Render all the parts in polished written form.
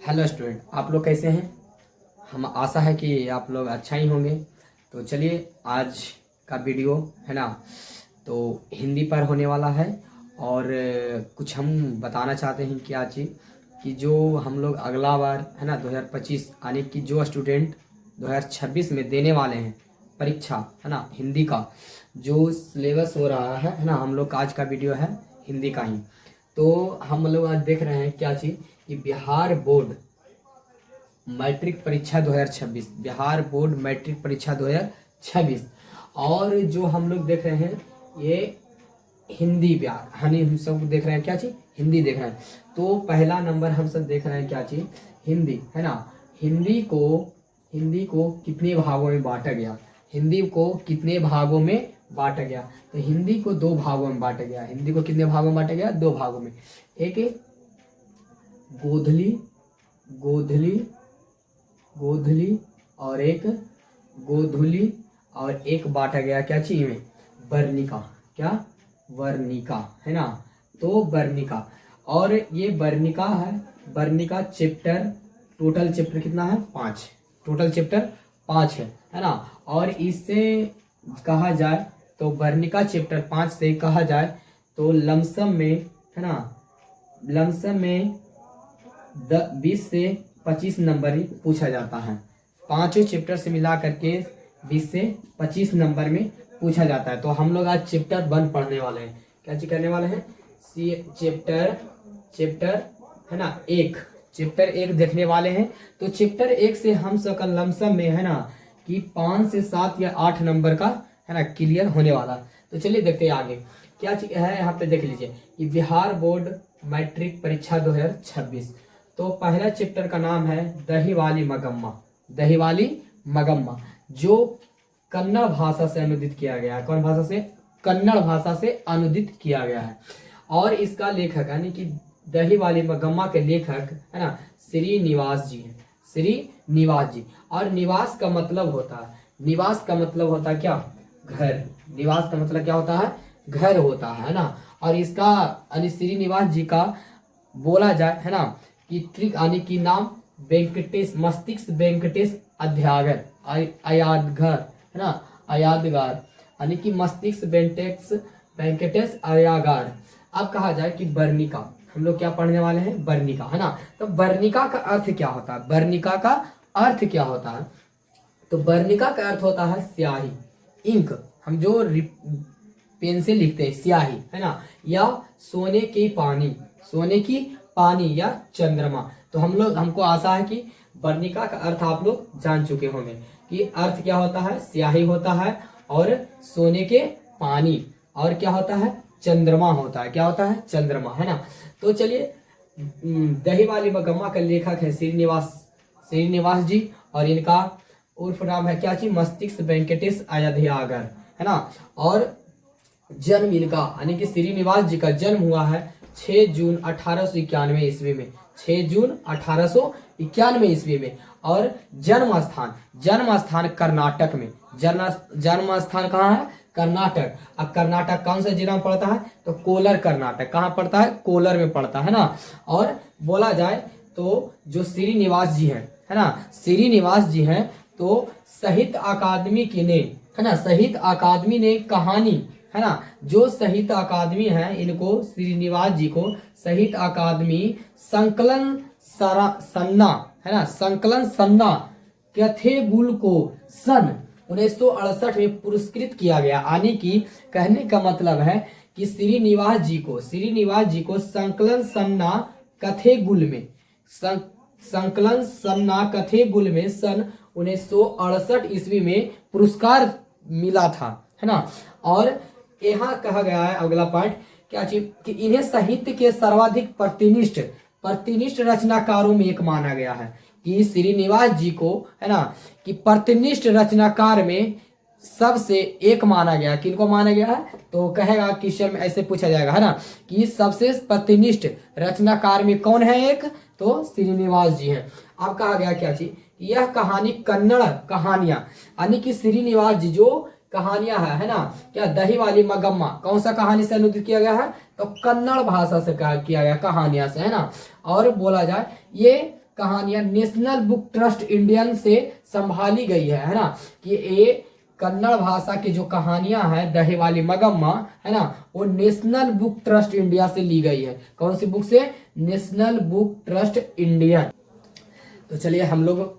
Hello student, आप लोग कैसे हैं। हम आशा है कि आप लोग अच्छा ही होंगे। तो चलिए आज का वीडियो है ना, तो हिंदी पर होने वाला है। और कुछ हम बताना चाहते हैं क्या चीज़ कि जो हम लोग अगला बार है ना 2025 यानी कि जो स्टूडेंट 2026 में देने वाले हैं परीक्षा है ना, हिंदी का जो सिलेबस हो रहा है ना, हम लोग का आज का वीडियो है हिंदी का ही। तो हम लोग आज देख रहे हैं क्या चीज़ कि बिहार बोर्ड मैट्रिक परीक्षा 2026, बिहार बोर्ड मैट्रिक परीक्षा 2026। और जो हम लोग देख रहे हैं ये हिंदी बिहार हनी, हम सब देख रहे हैं क्या चीज़, हिंदी देख रहे हैं। तो पहला नंबर हम सब देख रहे हैं क्या चीज़, हिंदी है ना। हिंदी को कितने भागों में बांटा गया, हिंदी को कितने भागों में बांटा गया। तो हिंदी को दो भागों में बांटा गया। हिंदी को कितने भागों में बांटा गया, दो भागों में। एक गोधली गोधली गोधली और एक गोधुली, और एक बांटा गया क्या चीज में, वर्णिका। क्या, वर्णिका है ना। तो वर्णिका, और ये वर्णिका है। वर्णिका चैप्टर, टोटल चैप्टर कितना है, 5। टोटल चैप्टर 5 है ना। और इससे कहा जाए तो वर्णिका चैप्टर 5 से कहा जाए तो लमसम में है ना, लमसम में 20 से 25 नंबर ही पूछा जाता है। पांचों चैप्टर से मिला करके 20 से 25 नंबर में पूछा जाता है। तो हम लोग आज चैप्टर 1 पढ़ने वाले हैं। क्या चीज करने वाले हैं, चैप्टर है ना, चैप्टर 1 देखने वाले हैं। तो चैप्टर 1 से हम सब का लमसम में है ना कि 5 से 7 या 8 नंबर का है ना क्लियर होने वाला। तो चलिए देखते हैं आगे क्या चीज है। यहाँ पे देख लीजिए कि बिहार बोर्ड मैट्रिक परीक्षा 2026। तो पहला चैप्टर का नाम है दही वाली मगम्मा। दही वाली मगम्मा जो कन्नड़ भाषा से अनुदित किया गया है। कौन भाषा से, कन्नड़ भाषा से अनुदित किया गया है। और इसका लेखक यानी कि दही वाली मगम्मा के लेखक है ना श्रीनिवास जी हैं। श्रीनिवास जी। और निवास का मतलब होता है, निवास का मतलब होता है क्या, घर। निवास का मतलब क्या होता है, घर होता है ना। और इसका यानी श्रीनिवास जी का बोला जाए है ना कि ट्रिक यानी कि नाम वेंकटेश, मस्तिष्क वेंकटेश अध्यागर अयादघर है ना, अयादगार यानी कि मस्तिष्क वेंकटेश अयागार। अब कहा जाए कि वर्णिका, हम लोग क्या पढ़ने वाले हैं, वर्णिका है ना। तो वर्णिका का अर्थ क्या होता है, वर्णिका का अर्थ क्या होता है। तो वर्णिका का अर्थ होता है स्याही, इंक। हम जो पेन से लिखते हैं स्याही है ना, या सोने की पानी, सोने की पानी या चंद्रमा। तो हम लोग, हमको आशा है कि वर्णिका का अर्थ आप लोग जान चुके होंगे कि अर्थ क्या होता है, स्याही होता है, और सोने के पानी, और क्या होता है, चंद्रमा होता है। क्या होता है, चंद्रमा है ना। तो चलिए दही वाली मगम्मा का लेखक है श्रीनिवास जी, और इनका उर्फ नाम है क्या चीज, मस्तिष्क वेंकटेश अयध्यागर है ना। और जन्म इनका यानी कि श्रीनिवास जी का जन्म हुआ है 6 जून 1891 ईस्वी में। 6 जून 1891 ईस्वी में। और जन्म स्थान कर्नाटक में। जन्म स्थान कहाँ है, कर्नाटक। अब कर्नाटक कौन सा जिला में पड़ता है, तो कोलर कर्नाटक। कहाँ पड़ता है, कोलर में पड़ता है ना। और बोला जाए तो जो श्रीनिवास जी हैं है ना, श्रीनिवास जी हैं तो साहित्य अकादमी की ने है ना, साहित्य अकादमी ने कहानी है ना, जो साहित्य अकादमी है इनको, श्रीनिवास जी को साहित्य अकादमी संकलन सन्ना है ना, संकलन सन्ना कथेगुल को सन 1968 में पुरस्कृत किया गया। यानी कि कहने का मतलब है कि श्रीनिवास जी को संकलन सन्ना कथेगुल में, संकलन सन्ना कथेगुल में सन 1968 ईस्वी में पुरस्कार मिला था है ना। और यहाँ कहा गया है अगला पार्ट क्या चीज कि इन्हें साहित्य के सर्वाधिक प्रतिनिष्ठ रचनाकारों में एक माना गया है। कि श्रीनिवास जी को है ना कि प्रतिनिष्ठ रचनाकार में सबसे एक माना गया। किनको माना गया है, तो कहेगा क्वेश्चन में ऐसे पूछा जाएगा है ना कि सबसे प्रतिनिष्ठ रचनाकार में कौन है एक, तो श्रीनिवास जी हैं। अब कहा गया क्या चीज, यह कहानी कन्नड़ कहानियां यानी कि श्रीनिवास जी जो कहानियां है ना, क्या दही वाली मगम्मा कौन सा कहानी से अनुदित किया गया है, तो कन्नड़ भाषा से किया गया कहानियां से है ना। और बोला जाए ये कहानियां नेशनल बुक ट्रस्ट इंडियन से संभाली गई है ना, कि ये कन्नड़ भाषा की जो कहानियां हैं दही वाली मगम्मा है ना, वो नेशनल बुक ट्रस्ट इंडिया से ली गई है। कौन सी बुक से? National book trust Indian. तो चलिए हम लोग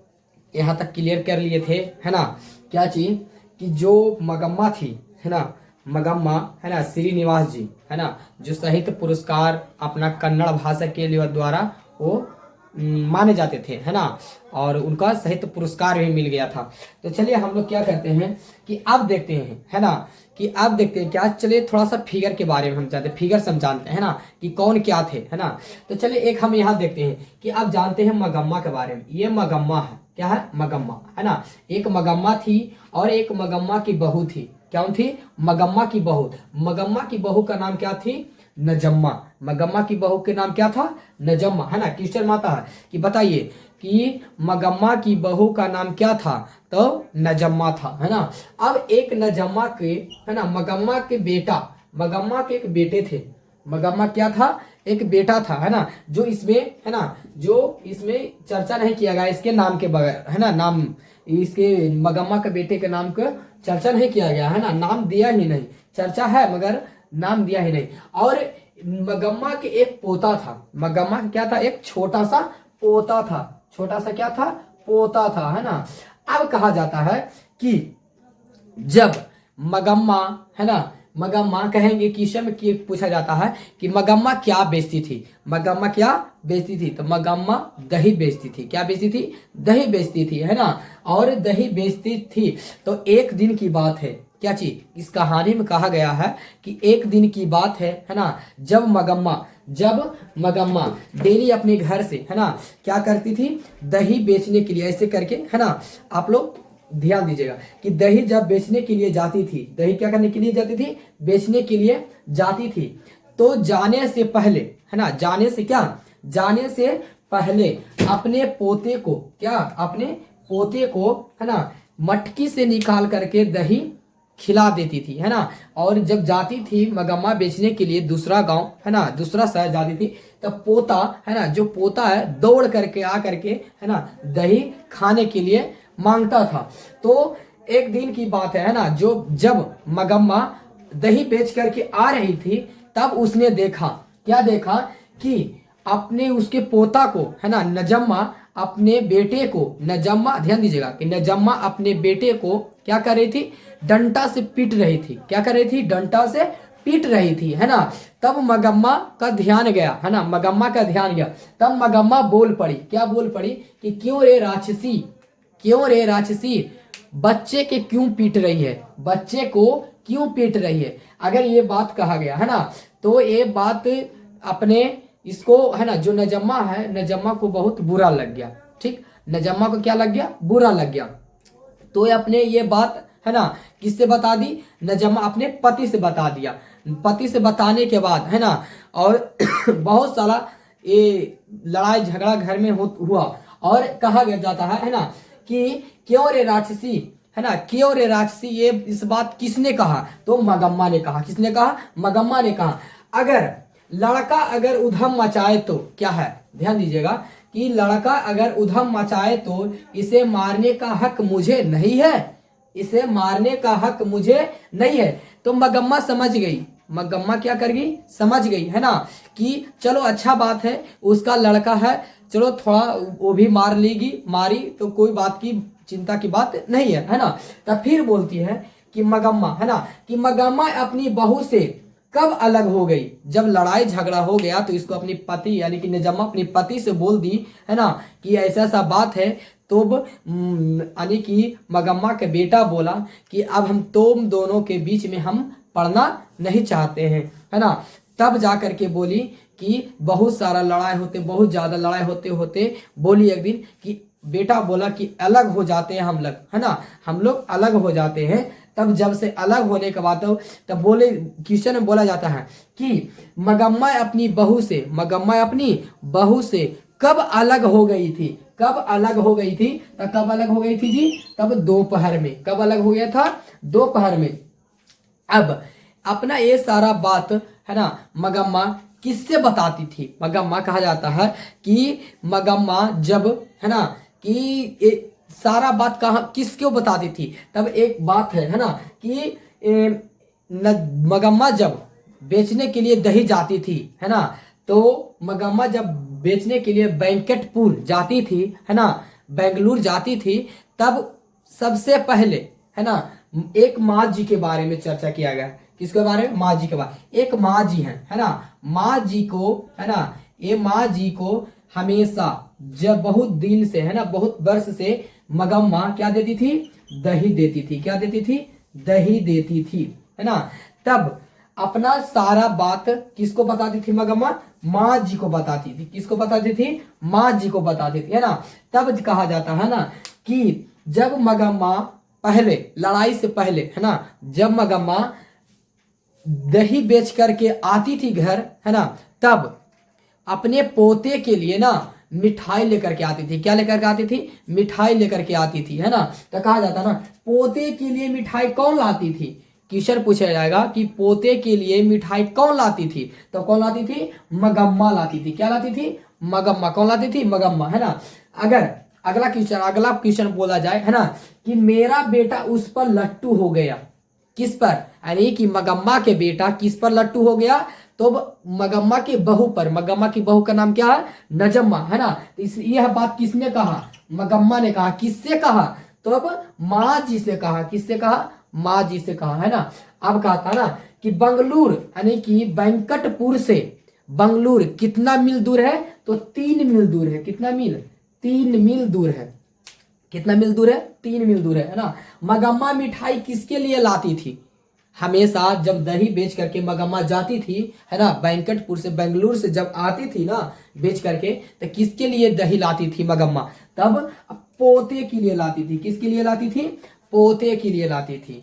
यहाँ तक क्लियर कर लिए थे है ना, क्या चीज, कि जो मगम्मा थी है ना, मगम्मा है ना, श्रीनिवास जी है ना, जो साहित्य पुरस्कार अपना कन्नड़ भाषा के लिए द्वारा वो माने जाते थे है ना, और उनका साहित्य पुरस्कार भी मिल गया था। तो चलिए हम लोग क्या करते हैं कि अब देखते हैं है ना, कि अब देखते हैं क्या, चलिए थोड़ा सा फिगर के बारे में हम जानते हैं, फिगर से हम जानते हैं ना कि कौन क्या थे है ना। तो चलिए एक हम यहाँ देखते हैं कि अब जानते हैं मगम्मा के बारे में। ये मगम्मा है, क्या है? मगम्मा है ना। एक मगम्मा थी और एक मगम्मा की बहू थी। क्या थी? मगम्मा की बहू। मगम्मा की बहू का नाम क्या थी? नजम्मा। मगम्मा की बहू के नाम क्या था? नजम्मा है ना। क्वेश्चन आता है कि बताइए कि मगम्मा की बहू का नाम क्या था? तो नजम्मा था है ना। अब एक नजम्मा के है ना, मगम्मा के बेटा, मगम्मा के एक बेटे थे। मगम्मा क्या था? एक बेटा था है ना, जो इसमें है ना, जो इसमें चर्चा नहीं किया गया इसके नाम के बगैर है ना, नाम इसके मगम्मा के बेटे के नाम का चर्चा नहीं किया गया है ना, नाम दिया ही नहीं, चर्चा है मगर नाम दिया ही नहीं। और मगम्मा के एक पोता था। मगम्मा क्या था? एक छोटा सा पोता था। छोटा सा क्या था? पोता था है ना। अब कहा जाता है कि जब मगम्मा है ना, मगम्मा कहेंगे क्वेश्चन में कि पूछा जाता है कि मगम्मा क्या बेचती थी? मगम्मा क्या बेचती थी? तो मगम्मा दही बेचती थी। क्या बेचती थी? दही बेचती थी है ना। और दही बेचती थी तो एक दिन की बात है, क्या चीज, इस कहानी में कहा गया है कि एक दिन की बात है ना, जब मगम्मा डेली अपने घर से है ना क्या करती थी? दही बेचने के लिए, ऐसे करके है ना, आप लोग ध्यान दीजिएगा कि दही जब बेचने के लिए जाती थी, दही क्या करने के लिए जाती थी? बेचने के लिए जाती थी। तो जाने से पहले है ना, जाने से पहले अपने पोते को, क्या, अपने पोते को है ना मटकी से निकाल करके दही खिला देती थी है ना। और जब जाती थी मगम्मा बेचने के लिए दूसरा गांव है ना, दूसरा शहर जाती थी, तब पोता है ना, जो पोता है दौड़ करके आ करके है ना दही खाने के लिए मांगता था। तो एक दिन की बात है ना, जो जब मगम्मा दही बेच करके आ रही थी, तब उसने देखा, क्या देखा, कि अपने उसके पोता को है ना, नजम्मा अपने बेटे को, नजम्मा ध्यान दीजिएगा कि नजम्मा अपने बेटे को क्या कर रही थी? डंडा से पीट रही थी। क्या कर रही थी? डंडा से पीट रही थी है ना। तब मगम्मा का ध्यान गया है ना, मगम्मा का ध्यान गया। तब मगम्मा बोल पड़ी। क्या बोल पड़ी? कि क्यों रे राक्षसी, क्यों रे राक्षसी, बच्चे के क्यों पीट रही है? बच्चे को क्यों पीट रही है? अगर ये बात कहा गया है ना, तो ये बात अपने इसको है ना, जो नजम्मा है, नजम्मा को बहुत बुरा लग गया। ठीक, नजम्मा को क्या लग गया? बुरा लग गया। तो अपने ये बात है ना किससे बता दी? नजम्मा अपने पति से बता दिया। पति से बताने के बाद है ना, और बहुत सारा ये लड़ाई झगड़ा घर में हुआ, और कहा गया जाता है ना कि क्यों रे राक्षसी है ना, क्यों रे राक्षसी, ये इस बात किसने कहा? तो मगम्मा ने कहा। किसने कहा? मगम्मा ने कहा। अगर लड़का अगर उधम मचाए तो क्या है, ध्यान दीजिएगा कि लड़का अगर उधम मचाए तो इसे मारने का हक मुझे नहीं है, इसे मारने का हक मुझे नहीं है। तो मगम्मा समझ गई। मगम्मा क्या कर गई? समझ गई है ना कि चलो अच्छा बात है, उसका लड़का है, चलो थोड़ा वो भी मार लेगी, मारी तो कोई बात की चिंता की बात नहीं है ना। तब फिर बोलती है कि मगम्मा है ना, कि मगम्मा अपनी बहू से कब अलग हो गई? जब लड़ाई झगड़ा हो गया तो इसको अपनी पति यानी कि नजम्मा अपनी पति से बोल दी है ना कि ऐसा ऐसा बात है। तो यानी कि मगम्मा के बेटा बोला कि अब हम तुम दोनों के बीच में हम पढ़ना नहीं चाहते हैं है ना। तब जा करके बोली कि बहुत सारा लड़ाई होते, बहुत ज्यादा लड़ाई होते होते बोली एक दिन कि बेटा बोला कि अलग हो जाते हैं हम लोग है ना, हम लोग अलग हो जाते हैं। तब जब से अलग होने के बाद तब बोले, क्वेश्चन में बोला जाता है कि मगम्मा अपनी बहू से, मगम्मा अपनी बहू से कब अलग हो गई थी? कब अलग हो गई थी? तो कब अलग हो गई थी जी? तब दोपहर में। कब अलग हो गया था? दोपहर में। अब अपना ये सारा बात है ना मगम्मा किससे बताती थी? मगम्मा कहा जाता है कि मगम्मा जब है ना कि सारा बात कहाँ किस क्यों बताती थी? तब एक बात है ना कि मगम्मा जब बेचने के लिए दही जाती थी है ना, तो मगम्मा जब बेचने के लिए वेंकटपुर जाती थी है ना, बेंगलुरु जाती थी, तब सबसे पहले है ना एक माँ जी के बारे में चर्चा किया गया। किसके बारे में? माँ जी के बारे। एक माँ जी हैं है ना, माँ जी को है ना, ये माँ जी को हमेशा जब बहुत दिन से है ना, बहुत वर्ष से मगम्मा क्या देती थी? दही देती थी। क्या देती थी? दही देती थी है ना। तब अपना सारा बात किसको बताती थी मगम्मा? माँ जी को बताती थी। किसको बताती थी? माँ जी को बताती थी है ना। तब कहा जाता है ना कि जब मगम्मा पहले लड़ाई से पहले है ना, जब मगम्मा दही बेच करके आती थी घर है ना, तब अपने पोते के लिए ना मिठाई लेकर के आती थी। क्या लेकर के आती थी? मिठाई लेकर के आती थी है ना। तो कहा जाता ना पोते के लिए मिठाई कौन लाती थी? क्वेश्चन पूछा जाएगा कि पोते के लिए मिठाई कौन लाती थी? तो कौन लाती थी? मगम्मा लाती थी। क्या लाती थी? मगम्मा। कौन लाती थी? मगम्मा है ना। अगर अगला क्वेश्चन बोला जाए है ना कि मेरा बेटा उस पर लट्टू हो गया। किस पर? यानी कि मगम्मा के बेटा किस पर लट्टू हो गया? तो मगम्मा की बहू पर। मगम्मा की बहू का नाम क्या है? नजम्मा है ना। तो यह बात किसने कहा? मगम्मा ने कहा। किससे कहा? तो अब माँ जी से कहा। किससे कहा? माँ जी से कहा है ना। अब कहा था ना कि बंगलुरु यानी कि वेंकटपुर से बंगलुरु कितना मील दूर है? तो 3 मील दूर है। कितना मील? 3 मील दूर है। कितना मील दूर है? 3 मील दूर है ना। मगम्मा मिठाई किसके लिए लाती थी? हमेशा जब दही बेच करके मगम्मा जाती थी है ना, वेंकटपुर से बेंगलुरु से जब आती थी ना बेच करके, तो किसके लिए दही लाती थी मगम्मा? तब पोते के लिए लाती थी। किसके लिए लाती थी? पोते के लिए लाती थी।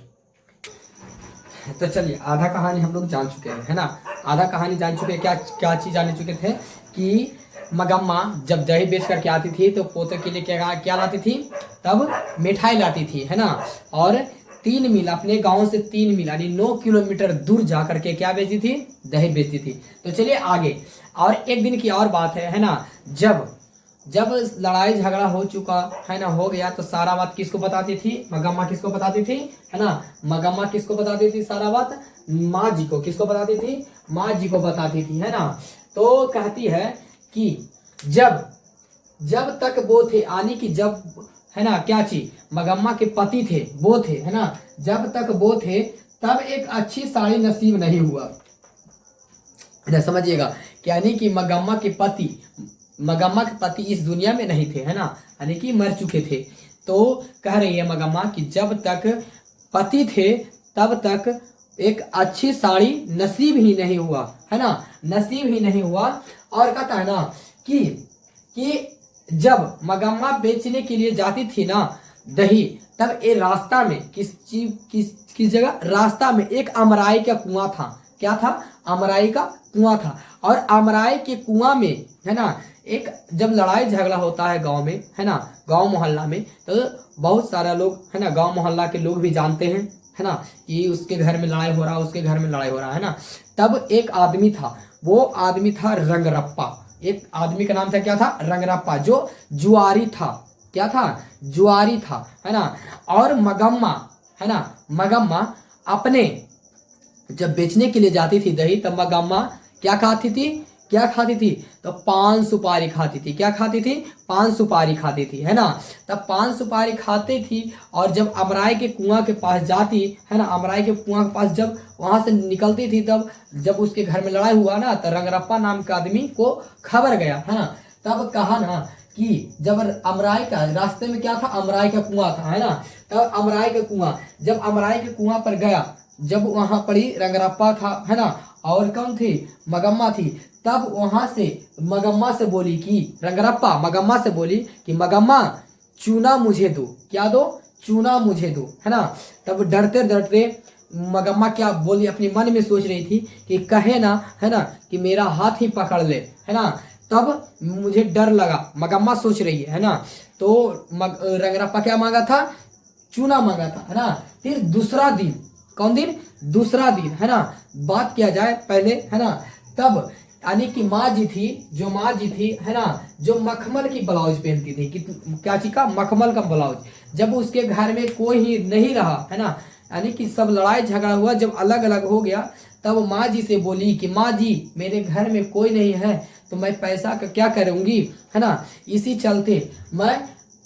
तो चलिए आधा कहानी हम लोग जान चुके हैं है ना। आधा कहानी जान चुके हैं। क्या क्या चीज जान चुके थे कि मगम्मा जब दही बेच करके आती थी तो पोते के लिए क्या क्या लाती थी? तब मिठाई लाती थी है ना। और 3 मील अपने गांव से 3 मील यानी 9 किलोमीटर दूर जा करके क्या बेचती थी? दही बेचती थी। तो चलिए आगे। और एक दिन की और बात है ना, जब जब लड़ाई झगड़ा हो चुका है ना, हो गया, तो सारा बात किसको बताती थी? मगम्मा किसको बताती थी है ना? मगम्मा किसको बताती थी सारा बात? माँ जी को। किसको बताती थी? माँ जी को बताती थी है ना। तो कहती है कि जब जब तक वो थे यानी कि जब है ना क्या चीज मगम्मा के पति थे वो थे है ना, जब तक वो थे तब एक अच्छी साड़ी नसीब नहीं हुआ। समझिएगा, यानी कि मगम्मा के पति इस दुनिया में नहीं थे है ना, यानी कि मर चुके थे। तो कह रही है मगम्मा कि जब तक पति थे तब तक एक अच्छी साड़ी नसीब ही नहीं हुआ है ना, नसीब ही नहीं हुआ। और कहता है ना कि जब मगम्मा बेचने के लिए जाती थी ना दही, तब ये रास्ता में किस जगह? रास्ता में एक अमराई का कुआं था। क्या था? अमराई का कुआं था। और अमराई के कुआं में है ना एक जब लड़ाई झगड़ा होता है गांव में है ना, गांव मोहल्ला में, तो बहुत सारा लोग है ना, गांव मोहल्ला के लोग भी जानते हैं है ना कि उसके घर में लड़ाई हो रहा, उसके घर में लड़ाई हो रहा है ना। तब एक आदमी था, वो आदमी था रंगरप्पा। एक आदमी का नाम था क्या था? रंगरप्पा, जो जुआरी था। क्या था? जुआरी था है ना। और मगम्मा है ना, मगम्मा अपने जब बेचने के लिए जाती थी दही, तब मगम्मा क्या खाती थी? क्या खाती थी? तो पान सुपारी खाती थी। क्या खाती थी? पान सुपारी खाती थी है ना। तब पान सुपारी खाती थी और जब अमराई के कुआं के पास जाती है ना, अमराई के कुआं के पास जब वहां से निकलती थी, तब जब उसके घर में लड़ाई हुआ ना, तो रंगरप्पा नाम के आदमी को खबर गया है ना। तब कहा ना कि जब अमराई का रास्ते में क्या था? अमराई का कुआं था है ना। तब अमराई का कुआं, जब अमराई के कुआं पर गया, जब वहां पर ही रंगरप्पा था है ना, और कौन थी? मगम्मा थी। तब वहां से मगम्मा से बोली कि रंगरप्पा मगम्मा से बोली कि मगम्मा चूना मुझे दो। क्या दो? चूना मुझे दो है ना। तब डरते डरते मगम्मा क्या बोली? अपने मन में सोच रही थी कि कहे ना है ना कि मेरा हाथ ही पकड़ ले है ना। तब मुझे डर लगा, मगम्मा सोच रही है ना। तो रंगरप्पा क्या मांगा था? चूना मांगा था है ना। फिर दूसरा दिन, कौन दिन? दूसरा दिन है ना, बात किया जाए पहले है ना। तब यानी कि माँ जी थी, जो माँ जी थी है ना, जो मखमल की ब्लाउज पहनती थी, कि क्या चीज का, मखमल का ब्लाउज। जब उसके घर में कोई ही नहीं रहा है ना, यानी कि सब लड़ाई झगड़ा हुआ, जब अलग अलग हो गया, तब माँ जी से बोली कि माँ जी मेरे घर में कोई नहीं है, तो मैं पैसा का क्या करूंगी, है ना। इसी चलते मैं,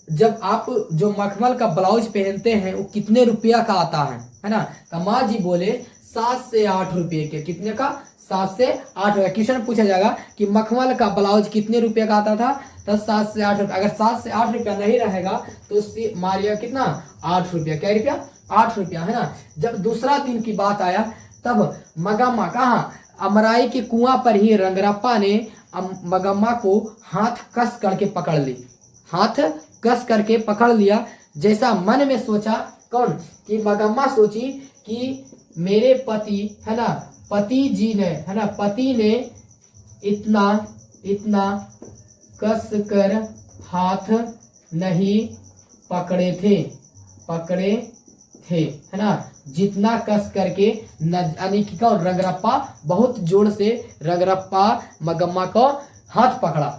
जब आप जो मखमल का ब्लाउज पहनते हैं वो कितने रुपया का आता है ना। तो माँ जी बोले 7 से 8 रुपये के। कितने का? 7 से 8 रुपये। क्वेश्चन पूछा जाएगा कि मखमल का ब्लाउज कितने रुपये का आता था, तो 7 से 8 रुपये। अगर 7 से 8 रुपया नहीं रहेगा तो मारिया कितना, 8 रुपया। क्या रुपया? 8 रुपया, है ना। जब दूसरा दिन की बात आया, तब मगम्मा कहाँ, अमराई के कुआं पर ही रंगरप्पा ने मगम्मा को हाथ कस करके पकड़ ली, हाथ कस करके पकड़ लिया। जैसा मन में सोचा, कौन, कि मगम्मा सोची कि मेरे पति, है ना, पति जी ने, है ना, पति ने इतना इतना कस कर हाथ नहीं पकड़े थे, है ना, जितना कस करके, यानी कि कौन, रंगरप्पा बहुत जोर से रंगरप्पा मगम्मा को हाथ पकड़ा।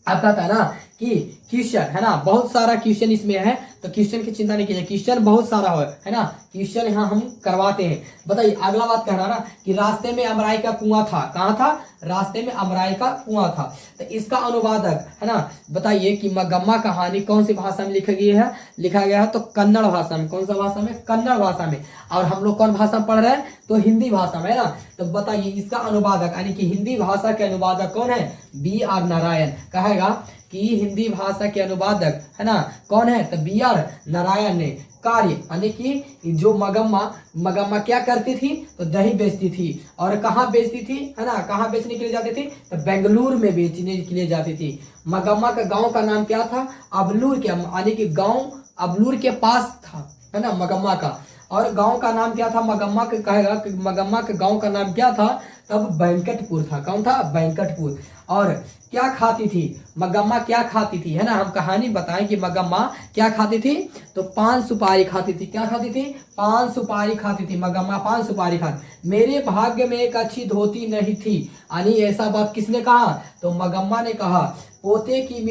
आता था ना कि क्वेश्चन, है ना, बहुत सारा क्वेश्चन इसमें है, तो क्वेश्चन की चिंता नहीं कीजिए, क्वेश्चन बहुत सारा है ना, क्वेश्चन यहाँ हम करवाते हैं। बताइए अगला बात कह रहा ना कि रास्ते में अमराई का कुआं था। कहाँ था? रास्ते में अमराई का कुआं था। तो इसका अनुवादक, है ना, बताइए कि मगम्मा कहानी कौन सी भाषा में लिखा गया है? तो कन्नड़ भाषा में। कौन सा भाषा में? कन्नड़ भाषा में। और हम लोग कौन भाषा पढ़ रहे हैं? तो हिंदी भाषा में, है ना। तो बताइए इसका अनुवादक, यानी कि हिंदी भाषा के अनुवादक कौन है? B.R. नारायण। कहेगा कि हिंदी भाषा के अनुवादक, है ना, कौन है? तो B.R. नारायण ने कार्य, यानी कि जो मगम्मा क्या करती थी? तो दही बेचती थी। और कहाँ बेचती थी, है ना, कहाँ बेचने के लिए जाती थी? तो बेंगलुरु में बेचने के लिए जाती थी। मगम्मा का गांव का नाम क्या था? अबलूर के, यानी कि गांव अबलूर के पास था, है ना, मगम्मा का। और गांव का नाम क्या था मगम्मा के? कहेगा कि मगम्मा के गांव का नाम क्या था? तब बैंकटपुर था। कौन था? बैंकटपुर। और क्या खाती थी मगम्मा? क्या खाती थी, है ना, हम कहानी बताएं कि मगम्मा क्या खाती थी? तो पान सुपारी खाती थी। क्या खाती थी? पान सुपारी खाती थी मगम्मा, पान सुपारी खाती। मेरे भाग्य में एक अच्छी धोती नहीं थी, यानी ऐसा बात किसने कहा? तो मगम्मा ने कहा। पोते की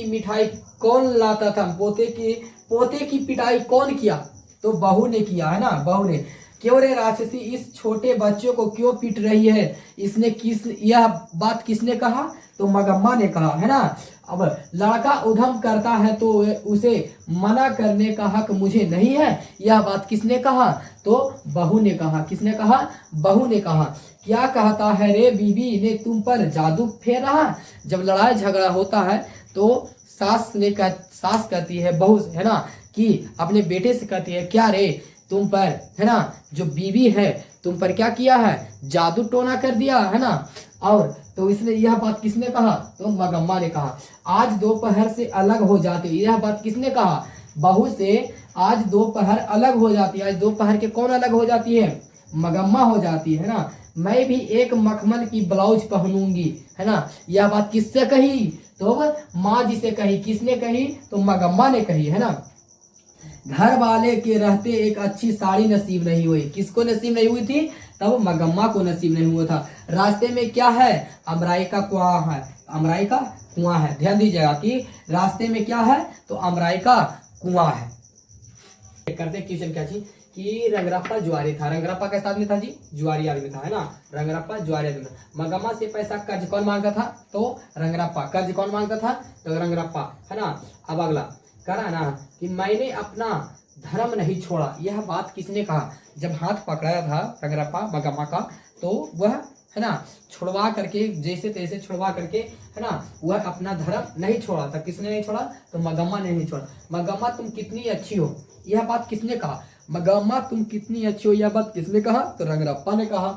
मिठाई कौन लाता था? पोते की पिटाई कौन किया? तो बहू ने किया, है ना, बहू ने। क्यों रे राक्षसी, इस छोटे बच्चों को क्यों पीट रही है? यह बात किसने कहा? तो मगम्मा ने कहा, है ना। अब लड़का उधम करता है तो उसे मना करने का हक मुझे नहीं है, यह बात किसने कहा? तो बहू ने कहा। किसने कहा? बहू ने कहा। क्या कहता है रे बीबी ने तुम पर जादू फेर रहा? जब लड़ाई झगड़ा होता है तो सास कहती है बहू से, है ना, कि अपने बेटे से कहती है, क्या रे तुम पर, है ना, जो बीवी है तुम पर क्या किया है? जादू टोना कर दिया, है ना। और तो इसने, यह बात किसने कहा? तो मगम्मा ने कहा। आज दोपहर से अलग हो जाती, यह बात किसने कहा? बहू से आज दोपहर अलग हो जाती है। आज दोपहर के कौन अलग हो जाती है? मगम्मा हो जाती है ना। मैं भी एक मखमल की ब्लाउज पहनूंगी, है ना। यह बात किससे कही? तो माँ जी से कही। किसने कही? तो मगम्मा ने कही, है ना। घर वाले के रहते एक अच्छी साड़ी नसीब नहीं हुई। किसको नसीब नहीं हुई थी? तब मगम्मा को नसीब नहीं हुआ था। रास्ते में क्या है? अमराई का कुआं है। अमराई का कुआं है। ध्यान दीजिएगा कि रास्ते में क्या है? तो अमराई का कुआं है। करते क्वेश्चन क्या चीज कि रंगरप्पा जुआरी था। रंगरप्पा कैसा आदमी था जी? जुआरी आदमी था, है ना। रंगरप्पा जुआरी आदमी था। मगम्मा से पैसा कर्ज कौन मांगता था? तो रंगरप्पा। कर्ज कौन मांगता था? तो रंगरप्पा, है ना। अब अगला करा ना कि मैंने अपना धर्म नहीं छोड़ा, यह बात किसने कहा? जब हाथ पकड़ाया था रंगरप्पा मगम्मा का, तो वह, है ना, छुड़वा करके, जैसे तैसे छुड़वा करके, है ना, वह अपना धर्म नहीं छोड़ा था। किसने नहीं छोड़ा? तो मगम्मा ने नहीं छोड़ा। मगम्मा तुम कितनी अच्छी हो, यह बात किसने कहा? मगम्मा तुम कितनी अच्छी हो, यह बात किसने कहा? तो रंगरप्पा ने कहा।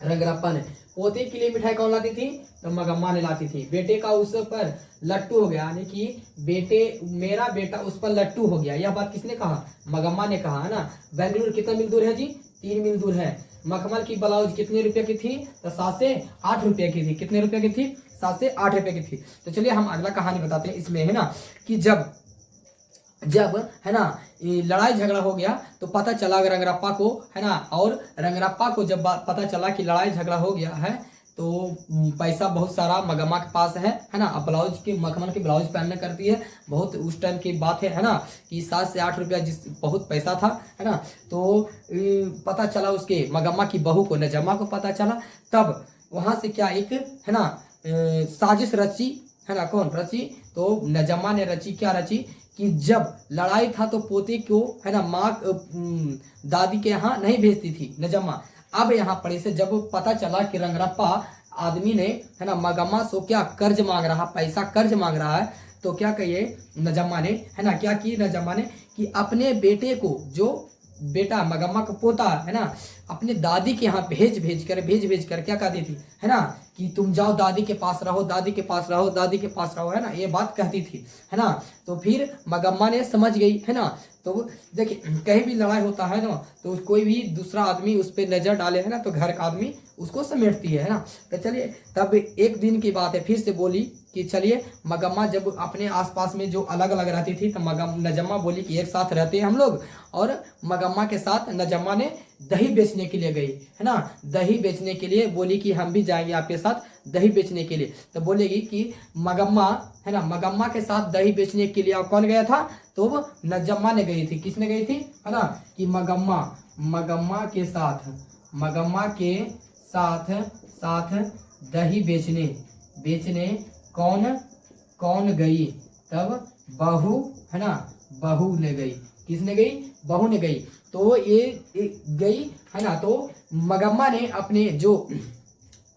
रंगरप्पा ने। पोते के लिए मिठाई कौन लाती थी? तो मगम्मा ने लाती थी। बेटे का उस पर लट्टू हो गया, यानी कि मेरा बेटा उस पर लट्टू हो गया, यह बात किसने कहा? मगम्मा ने कहा, है ना। बेंगलुरु कितना मील दूर है जी? 3 मील दूर है। मखमल की ब्लाउज कितने रुपए की थी? तो 7 से 8 रुपए की थी। कितने रुपए की थी? 7 से 8 रुपए की थी। तो चलिए हम अगला कहानी बताते हैं इसमें, है ना, कि जब है ना लड़ाई झगड़ा हो गया तो पता चला रंगरप्पा को, है ना, और रंगरप्पा को जब पता चला कि लड़ाई झगड़ा हो गया है, तो पैसा बहुत सारा मगम्मा के पास है ना। अब ब्लाउज के मखमल के ब्लाउज पहनने करती है, बहुत उस टाइम की बात है ना, कि 7 से 8 रुपया जिस बहुत पैसा था, है ना। तो पता चला उसके मगम्मा की बहू को, नजम्मा को पता चला, तब वहां से क्या एक है ना साजिश रची, है ना। कौन रची? तो नजम्मा ने रची। क्या रची? कि जब लड़ाई था तो पोते को, है ना, माँ दादी के यहाँ नहीं भेजती थी नजम्मा। अब यहाँ पड़े से जब पता चला कि रंगरप्पा आदमी ने, है ना, मगम्मा से क्या कर्ज मांग रहा, पैसा कर्ज मांग रहा है, तो क्या कहिए नजम्मा ने, है ना, क्या की नजम्मा ने कि अपने बेटे को, जो बेटा मगम्मा का पोता है ना, अपने दादी के यहाँ भेज भेज कर क्या कहती थी, है ना, कि तुम जाओ दादी के पास रहो, दादी के पास रहो, दादी के पास रहो, है ना, ये बात कहती थी, है ना। तो फिर मगम्मा ने समझ गई, है ना। तो देखिए कहीं भी लड़ाई होता है ना, तो कोई भी दूसरा आदमी उस पर नजर डाले, है ना, तो घर का आदमी उसको समेटती है ना। तो चलिए, तब एक दिन की बात है, फिर से बोली कि चलिए, मगम्मा जब अपने आसपास में जो अलग अलग रहती थी, तो नजम्मा बोली कि एक साथ रहते हैं हम लोग। और मगम्मा के साथ नजम्मा ने दही बेचने के लिए गई, है ना, दही बेचने के लिए बोली कि हम भी जाएंगे आपके साथ दही बेचने के लिए। तो बोलेगी कि मगम्मा, है ना, मगम्मा के साथ दही बेचने के लिए कौन गया था? तो वो नजम्मा ने गई थी। किसने गई थी? है ना, कि मगम्मा के साथ साथ दही बेचने कौन गई? तब बहू, है ना, बहू ने गई। किसने गई? बहू ने गई। तो ये गई, है ना। तो मगम्मा ने अपने जो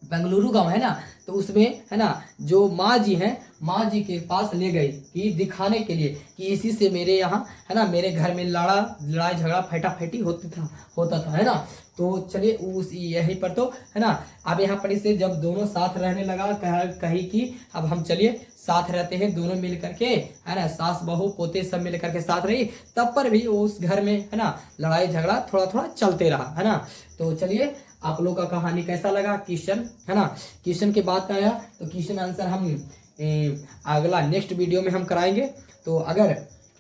बेंगलुरु गांव है ना, तो उसमें, है ना, जो माँ जी हैं, माँ जी के पास ले गई कि दिखाने के लिए कि इसी से मेरे यहाँ, है ना, मेरे घर में लड़ाई झगड़ा फटाफटी होता था, है ना। तो चलिए उस यही पर तो, है ना, अब यहाँ पर इसे जब दोनों साथ रहने लगा, कही कि अब हम चलिए साथ रहते हैं दोनों मिल करके, है ना, सास बहू पोते सब मिल करके साथ रही। तब पर भी उस घर में, है ना, लड़ाई झगड़ा थोड़ा थोड़ा चलते रहा, है ना। तो चलिए, आप लोग का कहानी कैसा लगा? क्वेश्चन, है ना, क्वेश्चन के बाद आया, तो क्वेश्चन आंसर हम अगला नेक्स्ट वीडियो में हम कराएंगे। तो अगर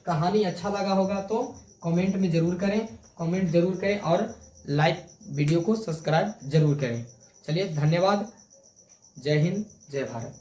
कहानी अच्छा लगा होगा तो कमेंट में जरूर करें और लाइक वीडियो को सब्सक्राइब जरूर करें। चलिए, धन्यवाद। जय हिंद, जय भारत।